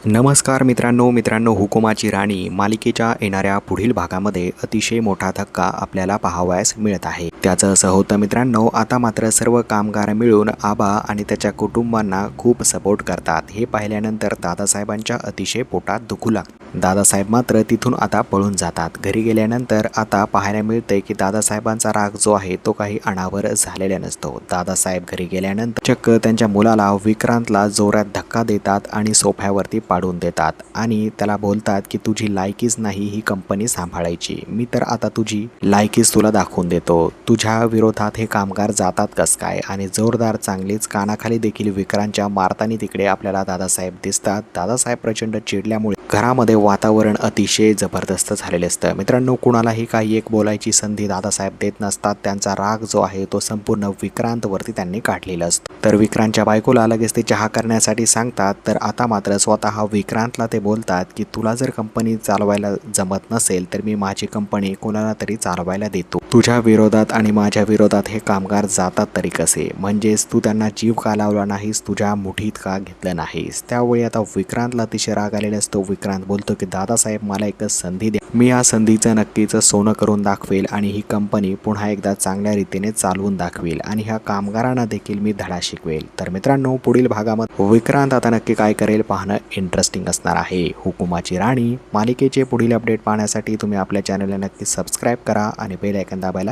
नमस्कार मित्रांनो, हुकुमाची राणी मालिकेच्या येणाऱ्या पुढील भागामध्ये अतिशय मोठा धक्का आपल्याला पाहावयास मिळत आहे। त्याचं असं होतं मित्रांनो, आता मात्र सर्व कामगार मिळून आबा आणि त्याच्या कुटुंबांना खूप सपोर्ट करतात। हे पाहिल्यानंतर दादासाहेबांच्या अतिशय पोटात दुखू लागतं। दादासाहेब मात्र तिथून आता पळून जातात। घरी गेल्यानंतर आता पाहायला मिळते की दादासाहेबांचा राग जो आहे तो काही अनावर झालेला नसतो। दादासाहेब घरी गेल्यानंतर चक्क त्यांच्या मुलाला विक्रांतला जोरात धक्का देतात आणि सोफ्यावरती पाडून देतात आणि त्याला बोलतात की तुझी लायकीच नाही ही कंपनी सांभाळायची। मी तर आता तुझी लायकीच तुला दाखवून देतो। तुझ्या विरोधात हे कामगार जातात कस काय? आणि जोरदार चांगलीच कानाखाली देखील विक्रांतच्या मारताना तिकडे आपल्याला दादासाहेब दिसतात। दादासाहेब प्रचंड चिडल्यामुळे घरामध्ये वातावरण अतिशय जबरदस्त झालेले असतं। मित्रांनो, कुणालाही काही एक बोलायची संधी दादासाहेब देत नसतात। त्यांचा राग जो आहे तो संपूर्ण विक्रांतवरती त्यांनी काढलेला असतो। तर विक्रांतच्या बायकोला लगेच ते चहा करण्यासाठी सांगतात। तर आता मात्र स्वतः विक्रांतला ते बोलतात की तुला जर कंपनी चालवायला जमत नसेल तर मी माझी कंपनी कोणाला तरी चालवायला देतो। तुझ्या विरोधात आणि माझ्या विरोधात हे कामगार जातात तरी कसे? म्हणजेच तू त्यांना जीव का लावला नाहीस, तुझ्या मुठीत का घेतलं नाहीस? त्यावेळी आता विक्रांतला अतिशय राग आलेला असतो। विक्रांत बोलतो की दादासाहेब मला एकच संधी द्या, मी या संधीचं नक्कीच सोनं करून दाखवेल आणि ही कंपनी पुन्हा एकदा चांगल्या रीतीने चालवून दाखवेल आणि ह्या कामगारांना देखील मी धडा शिकवेल। तर मित्रांनो, पुढील भागामध्ये विक्रांत आता नक्की काय करेल पाहणं इंटरेस्टिंग असणार आहे। हुकुमाची राणी मालिकेचे पुढील अपडेट पाहण्यासाठी तुम्ही आपल्या चॅनलला नक्की सबस्क्राईब करा आणि बेल आयकॉन दाबायला